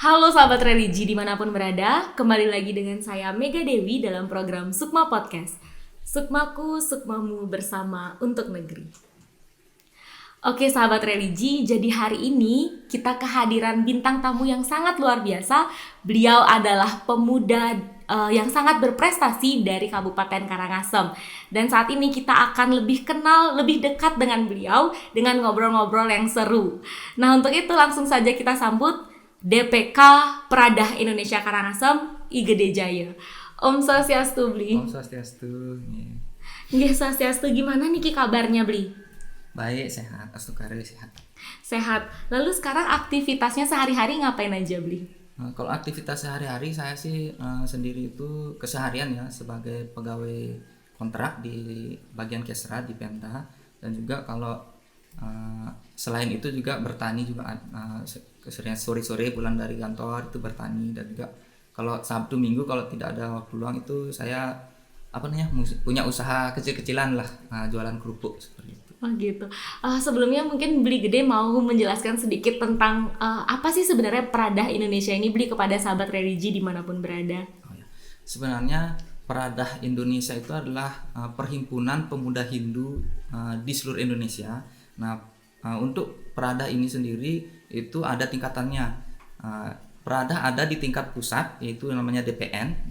Halo sahabat religi dimanapun berada, kembali lagi dengan saya Mega Dewi dalam program Sukma Podcast. Sukmaku, sukmamu bersama untuk negeri. Oke sahabat religi, jadi hari ini kita kehadiran bintang tamu yang sangat luar biasa. Beliau adalah pemuda yang sangat berprestasi dari Kabupaten Karangasem. Dan saat ini kita akan lebih kenal, lebih dekat dengan beliau dengan ngobrol-ngobrol yang seru. Nah untuk itu langsung saja kita sambut DPK Pradah Indonesia Karangasem I Gede Jaya. Om Swastiastu Bli. Om Swastiastu. Nggih Swastiastu, gimana nih Ki kabarnya Bli? Baik, sehat. Astukare sehat. Sehat. Lalu sekarang aktivitasnya sehari-hari ngapain aja Bli? Kalau aktivitas sehari-hari saya sih sendiri itu keseharian ya sebagai pegawai kontrak di bagian Kesra di Pemda, dan juga kalau selain itu juga bertani juga, keseringan sore-sore pulang dari kantor itu bertani, dan juga kalau Sabtu Minggu kalau tidak ada waktu luang itu saya punya usaha kecil-kecilan lah, jualan kerupuk seperti itu. Oh gitu. Sebelumnya mungkin Bli Gede mau menjelaskan sedikit tentang apa sih sebenarnya Pradah Indonesia ini Bli kepada sahabat religi dimanapun berada. Oh ya. Sebenarnya Pradah Indonesia itu adalah perhimpunan pemuda Hindu di seluruh Indonesia. Nah, untuk Pradah ini sendiri itu ada tingkatannya. Pradah ada di tingkat pusat, yaitu namanya DPN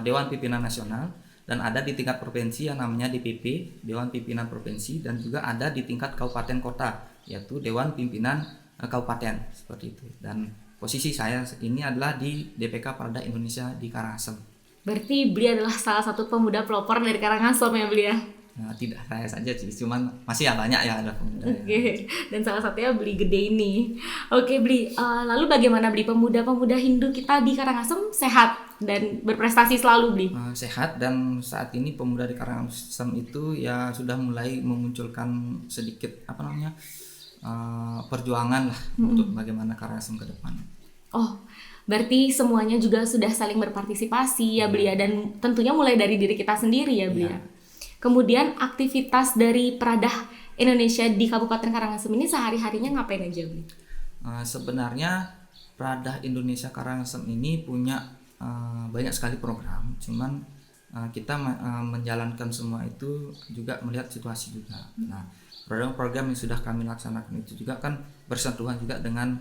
Dewan Pimpinan Nasional, dan ada di tingkat provinsi yang namanya DPP Dewan Pimpinan Provinsi, dan juga ada di tingkat kabupaten kota yaitu Dewan Pimpinan Kabupaten seperti itu. Dan posisi saya ini adalah di DPK Pradah Indonesia di Karangasem. Berarti Bli adalah salah satu pemuda pelopor dari Karangasem ya Bli ya? Nah, tidak saya saja sih, cuman masih banyak ya ada pemuda. Oke. Dan salah satunya Bli Gede ini. Oke Bli, lalu bagaimana Bli pemuda-pemuda Hindu kita di Karangasem sehat dan berprestasi selalu Bli? Sehat, dan saat ini pemuda di Karangasem itu ya sudah mulai memunculkan sedikit perjuangan lah untuk bagaimana Karangasem ke depan. Oh, berarti semuanya juga sudah saling berpartisipasi ya Bli ya, dan tentunya mulai dari diri kita sendiri ya Bli ya. Kemudian aktivitas dari Pradah Indonesia di Kabupaten Karangasem ini sehari-harinya ngapain aja Bli? Sebenarnya Pradah Indonesia Karangasem ini punya banyak sekali program, cuman kita menjalankan semua itu juga melihat situasi juga. Nah, program-program yang sudah kami laksanakan itu juga kan bersentuhan juga dengan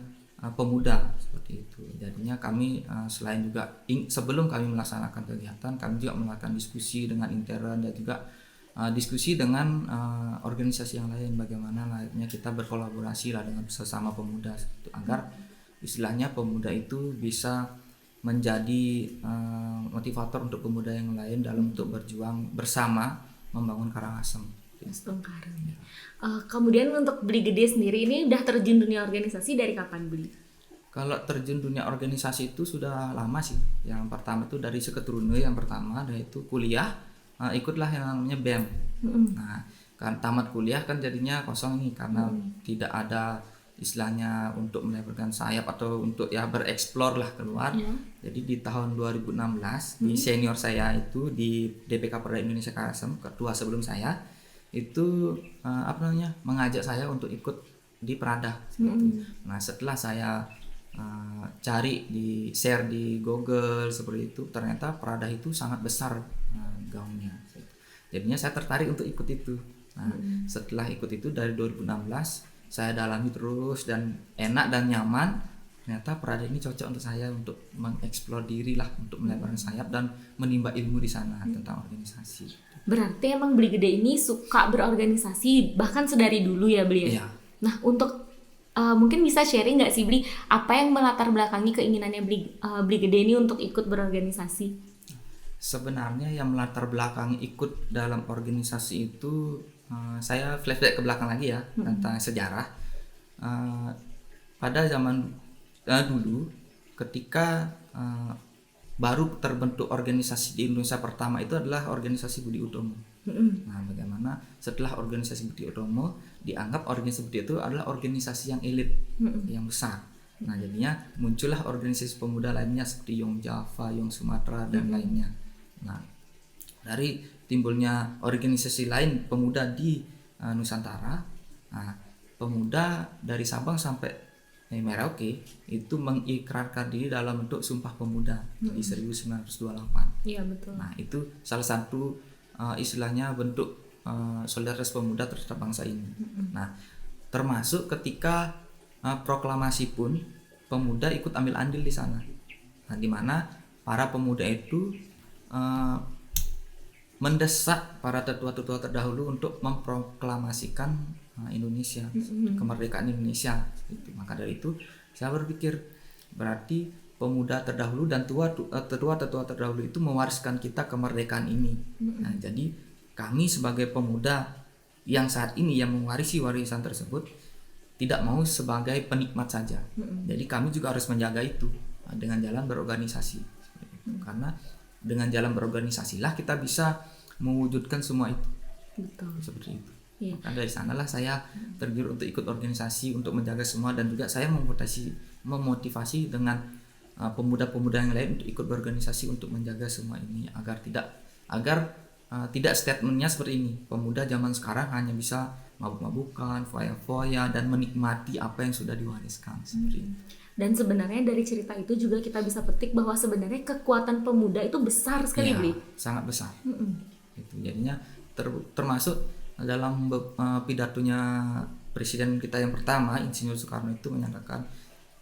pemuda seperti itu. Jadinya kami selain juga sebelum kami melaksanakan kegiatan, kami juga melakukan diskusi dengan intern, dan juga diskusi dengan organisasi yang lain, bagaimana layaknya kita berkolaborasi lah dengan sesama pemuda seperti itu, agar istilahnya pemuda itu bisa menjadi motivator untuk pemuda yang lain dalam untuk berjuang bersama membangun Karangasem. Kemudian untuk Bli Gede sendiri ini udah terjun dunia organisasi dari kapan Bli? Kalau terjun dunia organisasi itu sudah lama sih. Yang pertama itu dari Seketurune, yang pertama yaitu kuliah, ikutlah yang namanya BEM. Nah, kan tamat kuliah kan jadinya kosong nih karena tidak ada istilahnya untuk melebarkan sayap atau untuk ya bereksplor lah keluar. Jadi di tahun 2016 di senior saya itu di DPK Pradah Indonesia Karangasem, ketua sebelum saya itu mengajak saya untuk ikut di Pradah. Nah, setelah saya cari di share di Google seperti itu, ternyata Pradah itu sangat besar gaungnya. Jadinya saya tertarik untuk ikut itu. Nah, setelah ikut itu dari 2016 saya dalami terus, dan enak dan nyaman. Ternyata Pradah ini cocok untuk saya untuk mengeksplor diri lah, untuk melebarkan sayap dan menimba ilmu di sana tentang organisasi. Berarti emang Bli Gede ini suka berorganisasi bahkan sedari dulu ya Bli ya? Iya. Nah untuk mungkin bisa sharing nggak sih Bli, apa yang melatar belakangi keinginannya Bli Gede ini untuk ikut berorganisasi? Sebenarnya yang melatar belakangi ikut dalam organisasi itu, saya flashback ke belakang lagi ya, tentang sejarah. Pada zaman dulu ketika baru terbentuk organisasi di Indonesia pertama itu adalah organisasi Budi Utomo. Nah, bagaimana setelah organisasi Budi Utomo dianggap organisasi Budi itu adalah organisasi yang elit, yang besar. Nah, jadinya muncullah organisasi pemuda lainnya seperti Young Java, Young Sumatera, dan lainnya. Nah, dari timbulnya organisasi lain pemuda di Nusantara, nah, pemuda dari Sabang sampai Merauke itu mengikrarkan diri dalam bentuk Sumpah Pemuda di 1928. Iya betul. Nah itu salah satu istilahnya bentuk solidaritas pemuda terhadap bangsa ini. Nah termasuk ketika proklamasi pun pemuda ikut ambil andil di sana. Nah di mana para pemuda itu mendesak para tetua-tetua terdahulu untuk memproklamasikan Indonesia, kemerdekaan Indonesia. Gitu. Maka dari itu saya berpikir berarti pemuda terdahulu dan tetua-tetua terdahulu itu mewariskan kita kemerdekaan ini. Nah, jadi kami sebagai pemuda yang saat ini yang mewarisi warisan tersebut tidak mau sebagai penikmat saja. Jadi kami juga harus menjaga itu dengan jalan berorganisasi. Karena dengan jalan berorganisasilah kita bisa mewujudkan semua itu. Betul. Seperti itu. Iya. Maka dari sanalah saya tergiur untuk ikut organisasi untuk menjaga semua, dan juga saya memotivasi dengan pemuda-pemuda yang lain untuk ikut berorganisasi untuk menjaga semua ini agar tidak statementnya seperti ini. Pemuda zaman sekarang hanya bisa mabuk-mabukan, foya-foya, dan menikmati apa yang sudah diwariskan seperti itu. Dan sebenarnya dari cerita itu juga kita bisa petik bahwa sebenarnya kekuatan pemuda itu besar sekali, Ya, Bli. sangat besar. Itu jadinya termasuk dalam pidatonya Presiden kita yang pertama, Insinyur Soekarno, itu menyatakan,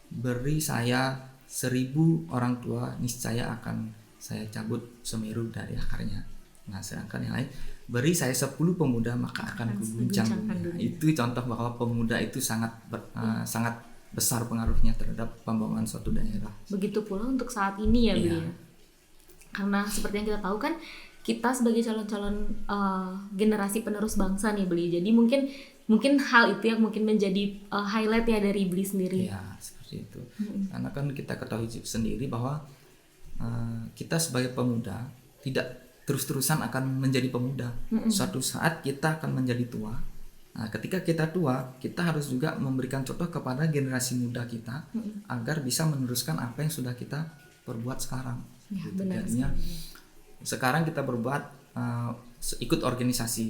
beri saya 1000 orang tua, niscaya akan saya cabut Semeru dari akarnya. Nah sedangkan yang lain, beri saya 10 pemuda maka akan kuguncang. Nah, itu contoh bahwa pemuda itu sangat besar pengaruhnya terhadap pembangunan suatu daerah. Begitu pula untuk saat ini ya, Bli. Iya. Karena seperti yang kita tahu kan, kita sebagai calon-calon generasi penerus bangsa nih, Bli. Jadi mungkin hal itu yang mungkin menjadi highlight ya dari Bli sendiri. Iya, seperti itu. Karena kan kita ketahui sendiri bahwa kita sebagai pemuda tidak terus-terusan akan menjadi pemuda. Suatu saat kita akan menjadi tua. Nah, ketika kita tua, kita harus juga memberikan contoh kepada generasi muda kita agar bisa meneruskan apa yang sudah kita perbuat sekarang. Ya, Gitu. benar Jadinya sekarang kita berbuat ikut organisasi.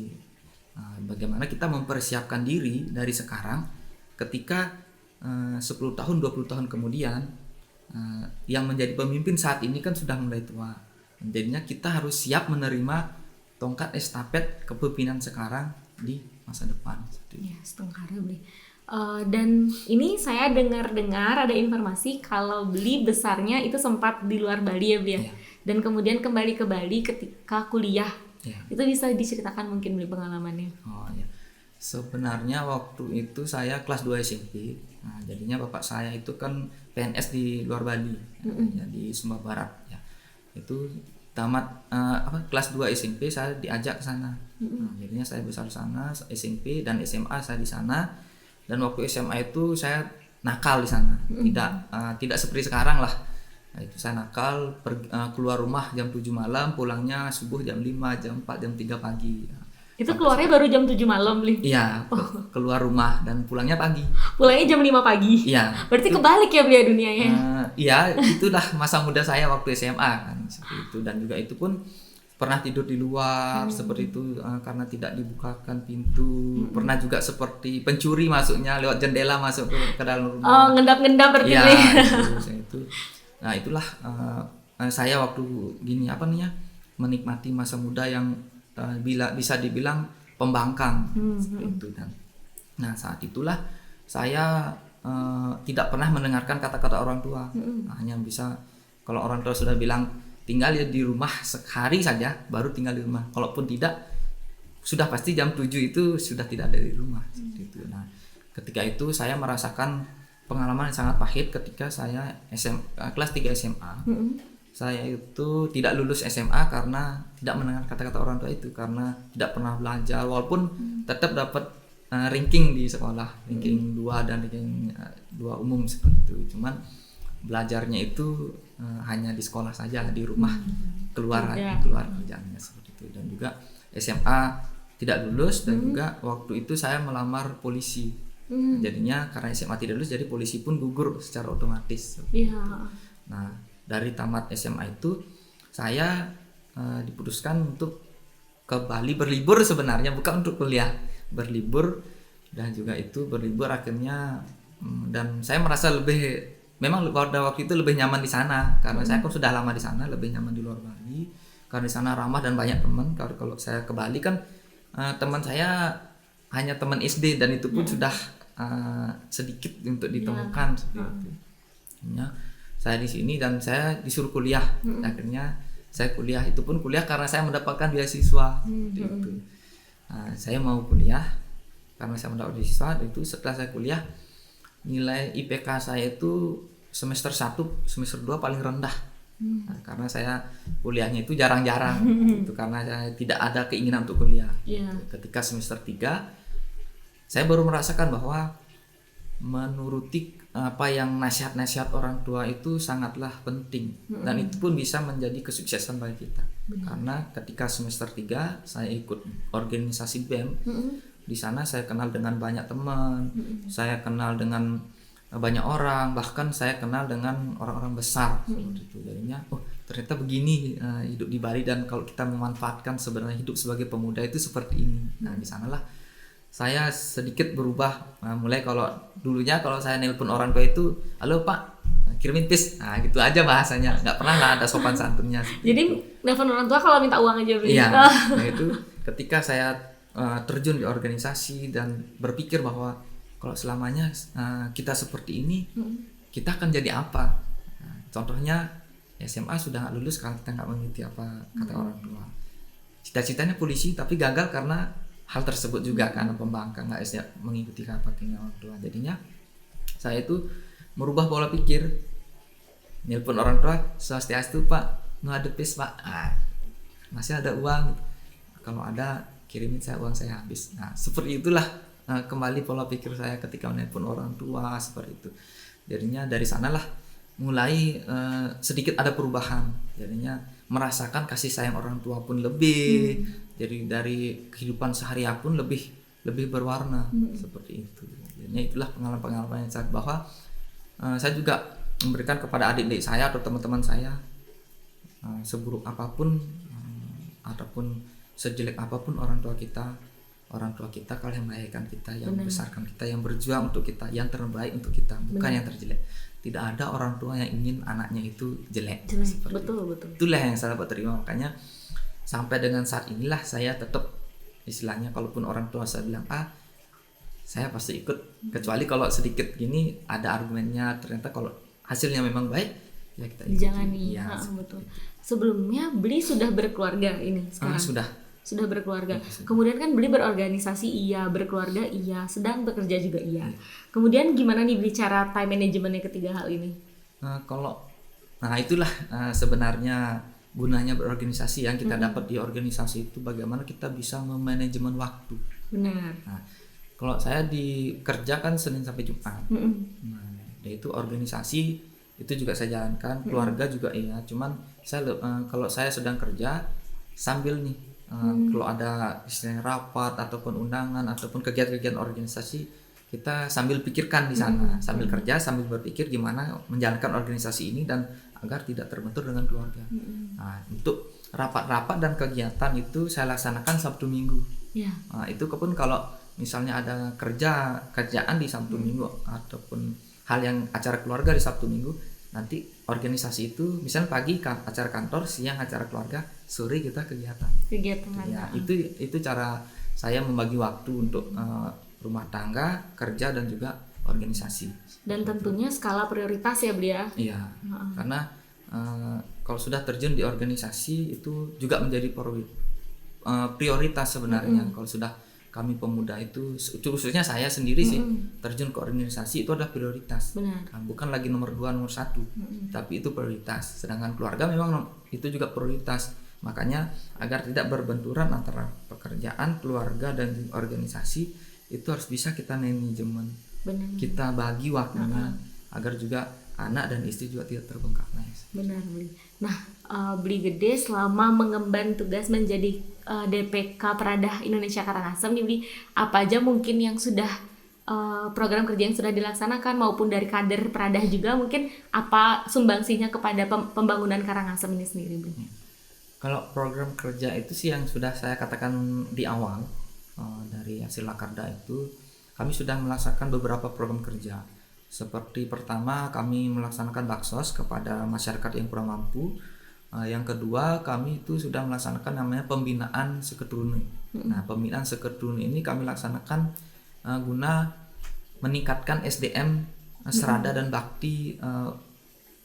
Bagaimana kita mempersiapkan diri dari sekarang ketika 10 tahun, 20 tahun kemudian yang menjadi pemimpin saat ini kan sudah mulai tua. Jadinya kita harus siap menerima tongkat estafet kepemimpinan sekarang di masa depan. Ya, setengah Bli. Dan ini saya dengar-dengar ada informasi kalau Bli besarnya itu sempat di luar Bali ya, Bli ya. Iya. Dan kemudian kembali ke Bali ketika kuliah. Ya. Itu bisa diceritakan mungkin Bli pengalamannya. Oh ya. Sebenarnya waktu itu saya kelas 2 SMP. Nah, jadinya bapak saya itu kan PNS di luar Bali, ya, di Sumba Barat ya. Itu tamat kelas 2 SMP saya diajak ke sana. Nah, jadinya saya besar di sana, SMP dan SMA saya di sana. Dan waktu SMA itu saya nakal di sana. Tidak seperti sekarang lah. Nah, itu saya nakal keluar rumah jam 7 malam, pulangnya subuh jam 5, jam 4, jam 3 pagi. Itu keluarnya baru jam 7 malam, Bli? Iya, keluar rumah dan pulangnya pagi. Pulangnya jam 5 pagi? Iya. Berarti kebalik ya, Bli, ya dunianya? Iya, itulah masa muda saya waktu SMA kan, seperti itu. Dan juga itu pun pernah tidur di luar seperti itu karena tidak dibukakan pintu. Pernah juga seperti pencuri masuknya lewat jendela masuk ke dalam rumah. Oh, ngendap-ngendap berarti, Iya, Bli? itu. Nah, itulah saya waktu gini menikmati masa muda yang bisa dibilang pembangkang seperti itu. Dan nah saat itulah saya tidak pernah mendengarkan kata-kata orang tua. Hanya bisa kalau orang tua sudah bilang tinggal di rumah sehari saja baru tinggal di rumah, kalaupun tidak sudah pasti jam 7 itu sudah tidak ada di rumah seperti itu. Nah ketika itu saya merasakan pengalaman yang sangat pahit ketika saya kelas 3 SMA. Saya itu tidak lulus SMA karena tidak mendengar kata-kata orang tua itu, karena tidak pernah belajar, walaupun tetap dapat ranking di sekolah, ranking 2 dan ranking 2 umum seperti itu. Cuman belajarnya itu hanya di sekolah saja, di rumah keluar kerjanya seperti itu. Dan juga SMA tidak lulus, dan juga waktu itu saya melamar polisi. Jadinya karena SMA tidak lulus, jadi polisi pun gugur secara otomatis. Nah dari tamat SMA itu saya diputuskan untuk ke Bali berlibur, sebenarnya bukan untuk kuliah, berlibur. Dan juga itu berlibur akhirnya Dan saya merasa memang pada waktu itu lebih nyaman di sana karena saya kan sudah lama di sana, lebih nyaman di luar Bali karena di sana ramah dan banyak teman. Kalau saya ke Bali kan teman saya hanya teman SD dan itu pun sudah sedikit untuk ditemukan seperti itu. Ya, saya di sini dan saya disuruh kuliah. Akhirnya saya kuliah, itu pun kuliah karena saya mendapatkan beasiswa. Itu. Saya mau kuliah karena saya mendapat beasiswa. Itu setelah saya kuliah, nilai IPK saya itu semester 1, semester 2 paling rendah. Karena saya kuliahnya itu jarang-jarang gitu, karena saya tidak ada keinginan untuk kuliah. Ketika semester 3 saya baru merasakan bahwa menuruti apa yang nasihat-nasihat orang tua itu sangatlah penting, dan itu pun bisa menjadi kesuksesan bagi kita. Karena ketika semester 3 saya ikut organisasi BEM. Di sana saya kenal dengan banyak teman, saya kenal dengan banyak orang, bahkan saya kenal dengan orang-orang besar seperti itu. Jadinya, ternyata begini hidup di Bali, dan kalau kita memanfaatkan sebenarnya hidup sebagai pemuda itu seperti ini. Nah, di sanalah saya sedikit berubah. Mulai kalau dulunya kalau saya nelpon orang tua itu, halo Pak, kirimin tis, nah gitu aja bahasanya, nggak pernah lah ada sopan santunnya. Jadi nelpon orang tua kalau minta uang aja. Iya. Nah itu ketika saya terjun di organisasi dan berpikir bahwa kalau selamanya kita seperti ini, kita akan jadi apa? Contohnya SMA sudah nggak lulus kalau kita nggak mengikuti apa kata orang tua. Cita-citanya polisi tapi gagal karena hal tersebut juga, karena pembangkang nggak mengikuti apa keinginan orang tua. Jadinya saya itu merubah pola pikir, nelpon orang tua swastiastu Pak, nu ada pis Pak, masih ada uang, kalau ada kirimin saya uang saya habis. Nah seperti itulah kembali pola pikir saya ketika menelpon orang tua seperti itu. Jadinya dari sanalah mulai sedikit ada perubahan. Jadinya merasakan kasih sayang orang tua pun lebih. Jadi dari kehidupan sehari-hari pun lebih berwarna seperti itu. Jadinya itulah pengalaman-pengalaman yang saya, bahwa saya juga memberikan kepada adik-adik saya atau teman-teman saya, seburuk apapun ataupun sejelek apapun orang tua kita kalau yang melahirkan kita, yang membesarkan kita, yang berjuang untuk kita, yang terbaik untuk kita, bukan yang terjelek. Tidak ada orang tua yang ingin anaknya itu jelek. Betul. Itulah yang saya dapat terima. Makanya sampai dengan saat inilah saya tetap, istilahnya kalaupun orang tua saya bilang saya pasti ikut, kecuali kalau sedikit gini ada argumennya, ternyata kalau hasilnya memang baik ya kita ikuti. Dijalani. Betul. Sebelumnya Beli sudah berkeluarga ini sekarang. Sudah berkeluarga. Kemudian kan Beli berorganisasi iya, berkeluarga iya, sedang bekerja juga iya. Kemudian gimana nih Beli cara time manajemennya ketiga hal ini? Itulah sebenarnya gunanya berorganisasi. Yang kita dapat di organisasi itu bagaimana kita bisa memanajemen waktu. Benar. Nah, kalau saya di kerja kan Senin sampai Jumat. Itu organisasi itu juga saya jalankan, keluarga juga iya. Cuman saya kalau saya sedang kerja sambil nih kalau ada istilahnya rapat ataupun undangan ataupun kegiatan-kegiatan organisasi, kita sambil pikirkan di sana, sambil kerja sambil berpikir gimana menjalankan organisasi ini dan agar tidak terbentur dengan keluarga. Nah, untuk rapat-rapat dan kegiatan itu saya laksanakan Sabtu Minggu. Itu pun kalau misalnya ada kerjaan di Sabtu Minggu ataupun hal yang acara keluarga di Sabtu Minggu, nanti organisasi itu misalnya pagi acara kantor, siang acara keluarga, sore kita kegiatan. Ya, itu cara saya membagi waktu untuk rumah tangga, kerja dan juga organisasi. Dan tentunya skala prioritas ya Beli ya. Iya. Karena kalau sudah terjun di organisasi itu juga menjadi prioritas sebenarnya. Kalau sudah kami pemuda itu, khususnya saya sendiri sih, terjun ke organisasi itu adalah prioritas. Bukan lagi nomor 2, nomor 1, tapi itu prioritas. Sedangkan keluarga memang itu juga prioritas. Makanya agar tidak berbenturan antara pekerjaan, keluarga, dan organisasi, itu harus bisa kita manajemen. Kita bagi waktunya agar juga anak dan istri juga tidak terbengkalai. Benar, Beli. Nah, Beli Gede selama mengemban tugas menjadi DPK Peradah Indonesia Karangasem nih Beli, apa aja mungkin yang sudah program kerja yang sudah dilaksanakan maupun dari kader Peradah juga, mungkin apa sumbangsinya kepada pembangunan Karangasem ini sendiri Beli? Kalau program kerja itu sih yang sudah saya katakan di awal, dari hasil Lakarda itu kami sudah melaksanakan beberapa program kerja. Seperti pertama kami melaksanakan baksos kepada masyarakat yang kurang mampu. Yang kedua kami itu sudah melaksanakan namanya pembinaan seketurune. Nah, pembinaan seketurune ini kami laksanakan guna meningkatkan SDM serada dan bakti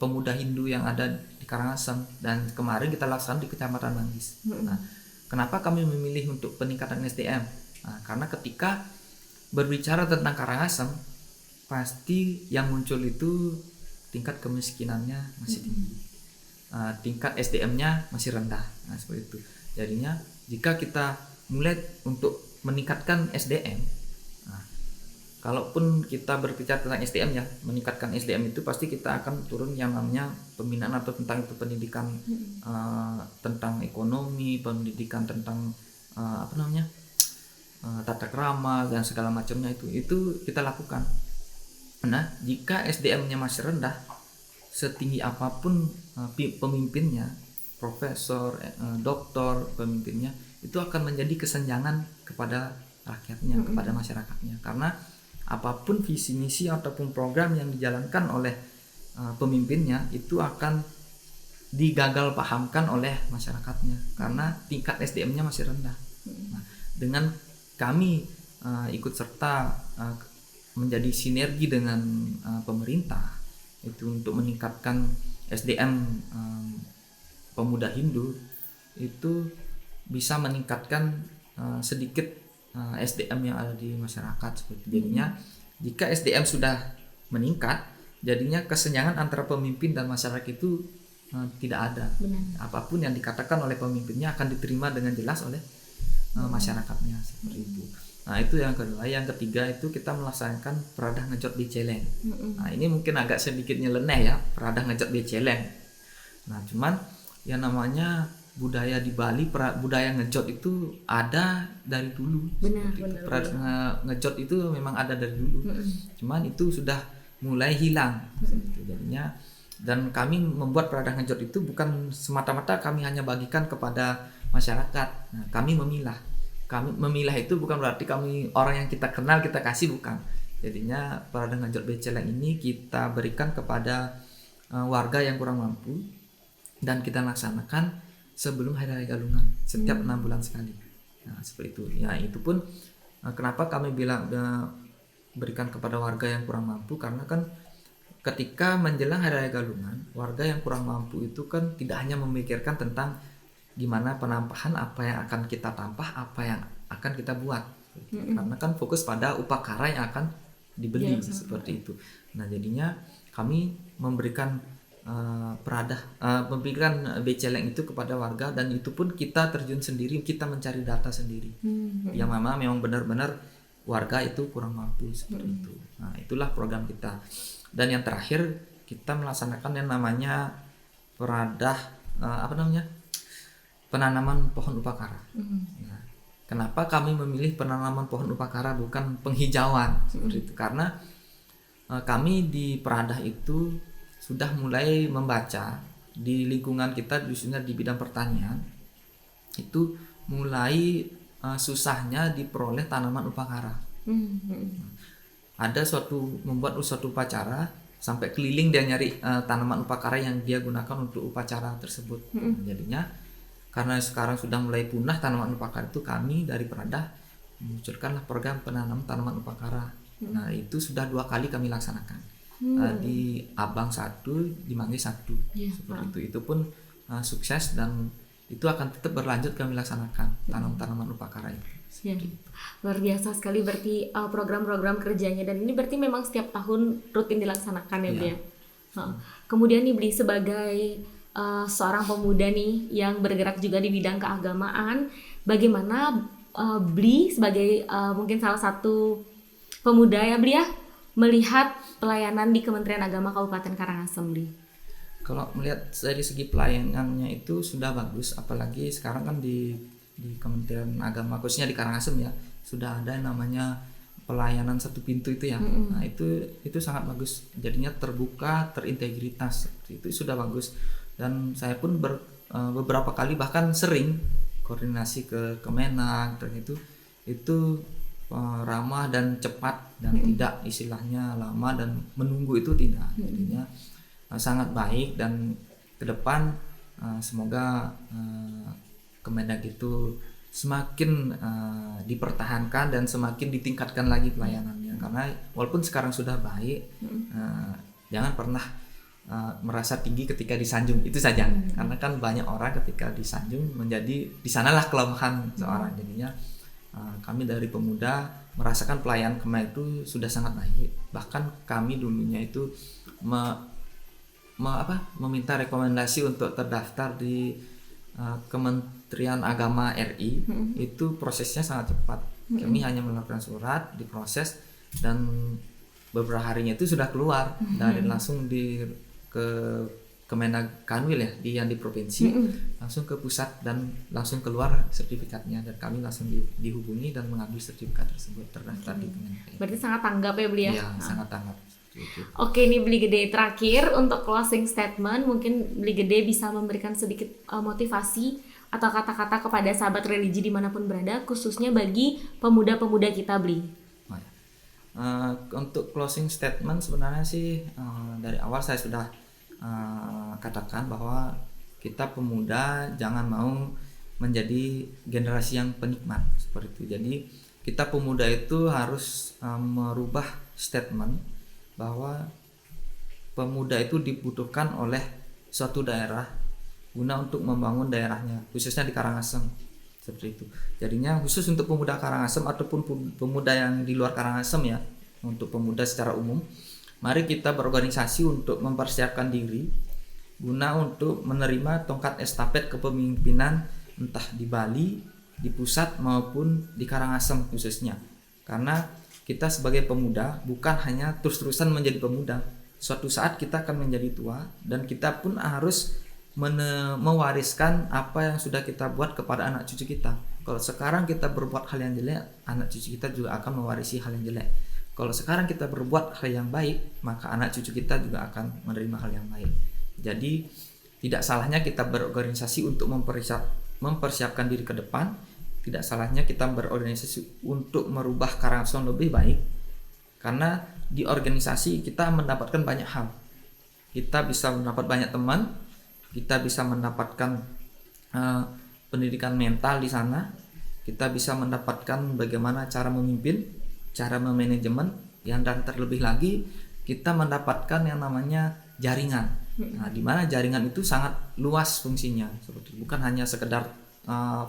pemuda Hindu yang ada di Karangasem, dan kemarin kita laksanakan di Kecamatan Manggis. Nah, kenapa kami memilih untuk peningkatan SDM? Nah, karena ketika berbicara tentang Karangasem, pasti yang muncul itu tingkat kemiskinannya masih tinggi, tingkat SDM-nya masih rendah. Nah, seperti itu. Jadinya jika kita mulai untuk meningkatkan SDM, nah, kalaupun kita berbicara tentang SDM ya, meningkatkan SDM itu pasti kita akan turun yang namanya pembinaan atau tentang itu pendidikan tentang ekonomi, pendidikan tentang tata krama dan segala macamnya itu kita lakukan. Nah, jika SDM-nya masih rendah, setinggi apapun pemimpinnya, profesor, doktor, pemimpinnya, itu akan menjadi kesenjangan kepada rakyatnya, kepada masyarakatnya. Karena apapun visi misi ataupun program yang dijalankan oleh pemimpinnya itu akan digagal pahamkan oleh masyarakatnya karena tingkat SDM-nya masih rendah. Nah, dengan kami ikut serta menjadi sinergi dengan pemerintah itu untuk meningkatkan SDM pemuda Hindu, itu bisa meningkatkan sedikit SDM yang ada di masyarakat seperti. Jadinya jika SDM sudah meningkat, jadinya kesenjangan antara pemimpin dan masyarakat itu tidak ada. Benar. Apapun yang dikatakan oleh pemimpinnya akan diterima dengan jelas oleh masyarakatnya seperti itu. Nah, itu yang kedua. Yang ketiga itu kita melaksanakan peradah ngejot beceleng. Nah, ini mungkin agak sedikit nyeleneh ya, peradah ngejot beceleng. Nah, cuman yang namanya budaya di Bali, budaya ngejot itu ada dari dulu. Benar. Ngejot itu memang ada dari dulu. Cuman itu sudah mulai hilang. Jadinya, dan kami membuat peradah ngejot itu bukan semata-mata kami hanya bagikan kepada masyarakat. Nah, kami memilah. Kami memilah itu bukan berarti kami orang yang kita kenal kita kasih, bukan. Jadinya peradah ngejot beceleng ini kita berikan kepada warga yang kurang mampu, dan kita laksanakan sebelum Hari Raya Galungan setiap 6 bulan sekali. Nah, seperti itu. Ya, itu pun kenapa kami bilang berikan kepada warga yang kurang mampu, karena kan ketika menjelang Hari Raya Galungan, warga yang kurang mampu itu kan tidak hanya memikirkan tentang gimana penampahan, apa yang akan kita tampah, apa yang akan kita buat. Karena kan fokus pada upakara yang akan dibeli seperti itu. Nah, jadinya kami memberikan memberikan beceleng itu kepada warga, dan itu pun kita terjun sendiri, kita mencari data sendiri. Yang memang benar-benar warga itu kurang mampu seperti itu. Nah, itulah program kita. Dan yang terakhir kita melaksanakan yang namanya peradah penanaman pohon upakara. Nah, kenapa kami memilih penanaman pohon upakara bukan penghijauan seperti itu? Karena kami di peradah itu sudah mulai membaca di lingkungan kita, khususnya di bidang pertanian, itu mulai susahnya diperoleh tanaman upakara. Ada membuat suatu upacara sampai keliling dia nyari tanaman upakara yang dia gunakan untuk upacara tersebut. Jadinya karena sekarang sudah mulai punah tanaman upakara itu, kami dari Peradah memunculkanlah program penanam tanaman upakara. Nah, itu sudah 2 kali kami laksanakan. Di Abang 1, di Manggis 1. Seperti itu. Itu pun sukses, dan itu akan tetap berlanjut kami laksanakan tanam tanaman upakara itu. Ya, luar biasa sekali berarti program-program kerjanya, dan ini berarti memang setiap tahun rutin dilaksanakan ya, Bli. Kemudian nih Bli, sebagai seorang pemuda nih yang bergerak juga di bidang keagamaan, bagaimana Bli sebagai mungkin salah satu pemuda ya Bli ya, melihat pelayanan di Kementerian Agama Kabupaten Karangasem, Bli? Kalau melihat dari segi pelayanannya itu sudah bagus, apalagi sekarang kan di Kementerian Agama, khususnya di Karangasem ya, sudah ada yang namanya pelayanan 1 pintu itu ya. Nah, itu sangat bagus. Jadinya terbuka, terintegritas. Itu sudah bagus. Dan saya pun beberapa kali bahkan sering koordinasi ke Kemenak, dan itu ramah dan cepat, dan tidak istilahnya lama dan menunggu itu tidak. Jadinya sangat baik, dan ke depan semoga Kemendag itu semakin dipertahankan dan semakin ditingkatkan lagi pelayanannya, karena walaupun sekarang sudah baik, jangan pernah merasa tinggi ketika disanjung, itu saja. Karena kan banyak orang ketika disanjung menjadi di sanalah kelemahan seorang. Jadinya kami dari pemuda merasakan pelayanan Kemendag itu sudah sangat baik. Bahkan kami dulunya itu meminta rekomendasi untuk terdaftar di Kementerian Agama RI. Itu prosesnya sangat cepat. Kami hanya melakukan surat, diproses, dan beberapa harinya itu sudah keluar dari langsung ke Kemenag Kanwil ya, yang di provinsi, langsung ke pusat dan langsung keluar sertifikatnya, dan kami langsung dihubungi dan mengambil sertifikat tersebut terdaftar di Kemenag. Berarti sangat tanggap ya beliau? Iya, sangat tanggap. Oke, ini Beli Gede terakhir untuk closing statement, mungkin Beli Gede bisa memberikan sedikit motivasi atau kata-kata kepada sahabat religi dimanapun berada, khususnya bagi pemuda-pemuda kita, Beli. Untuk closing statement sebenarnya sih dari awal saya sudah katakan bahwa kita pemuda jangan mau menjadi generasi yang penikmat seperti itu. Jadi kita pemuda itu harus merubah statement bahwa pemuda itu dibutuhkan oleh suatu daerah guna untuk membangun daerahnya, khususnya di Karangasem seperti itu. Jadinya khusus untuk pemuda Karangasem ataupun pemuda yang di luar Karangasem ya, untuk pemuda secara umum, mari kita berorganisasi untuk mempersiapkan diri guna untuk menerima tongkat estafet kepemimpinan entah di Bali, di pusat maupun di Karangasem khususnya. Karena kita sebagai pemuda bukan hanya terus-terusan menjadi pemuda. Suatu saat kita akan menjadi tua, dan kita pun harus mewariskan apa yang sudah kita buat kepada anak cucu kita. Kalau sekarang kita berbuat hal yang jelek, anak cucu kita juga akan mewarisi hal yang jelek. Kalau sekarang kita berbuat hal yang baik, maka anak cucu kita juga akan menerima hal yang baik. Jadi tidak salahnya kita berorganisasi untuk mempersiapkan diri ke depan. Tidak salahnya kita berorganisasi untuk merubah Karangasem lebih baik. Karena di organisasi kita mendapatkan banyak hal. Kita bisa mendapat banyak teman, kita bisa mendapatkan pendidikan mental di sana, kita bisa mendapatkan bagaimana cara memimpin, cara memanajemen, dan terlebih lagi kita mendapatkan yang namanya jaringan. Nah, di mana jaringan itu sangat luas fungsinya, seperti bukan hanya sekedar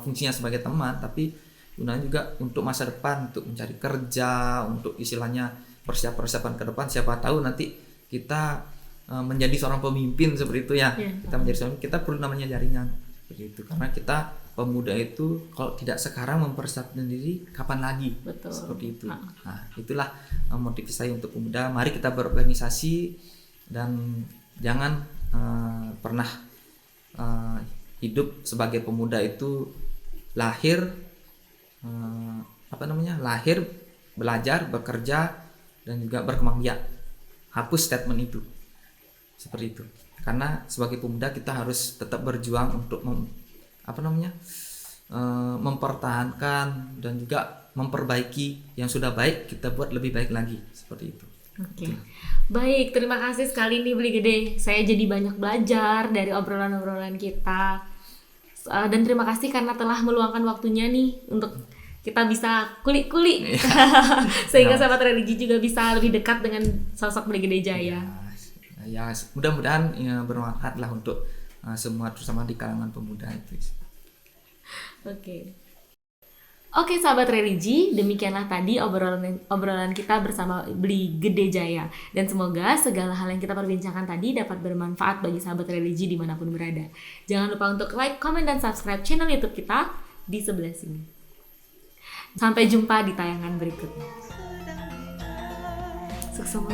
fungsinya sebagai teman, tapi gunanya juga untuk masa depan, untuk mencari kerja, untuk istilahnya persiapan ke depan. Siapa tahu nanti kita menjadi seorang pemimpin seperti itu ya. Kita menjadi seorang, kita perlu namanya jaringan seperti itu. Karena kita pemuda itu kalau tidak sekarang mempersiapkan diri, kapan lagi? Betul. Seperti itu. Nah, itulah motivasi saya untuk pemuda. Mari kita berorganisasi dan jangan pernah hidup sebagai pemuda itu lahir lahir, belajar, bekerja, dan juga berkembang biak. Hapus statement itu. Seperti itu. Karena sebagai pemuda kita harus tetap berjuang untuk mempertahankan dan juga memperbaiki yang sudah baik, kita buat lebih baik lagi, seperti itu. Oke. Baik, terima kasih sekali nih Beli Gede. Saya jadi banyak belajar dari obrolan-obrolan kita. Dan terima kasih karena telah meluangkan waktunya nih untuk kita bisa kulik-kulik. Sehingga sahabat religi juga bisa lebih dekat dengan sosok Beli Gede Jaya. Ya, mudah-mudahan bermanfaat lah untuk semua, terutama di kalangan pemuda itu. Oke, sahabat religi, demikianlah tadi obrolan kita bersama Beli Gede Jaya. Dan semoga segala hal yang kita perbincangkan tadi dapat bermanfaat bagi sahabat religi dimanapun berada. Jangan lupa untuk like, comment, dan subscribe channel YouTube kita di sebelah sini. Sampai jumpa di tayangan berikutnya. Sukses.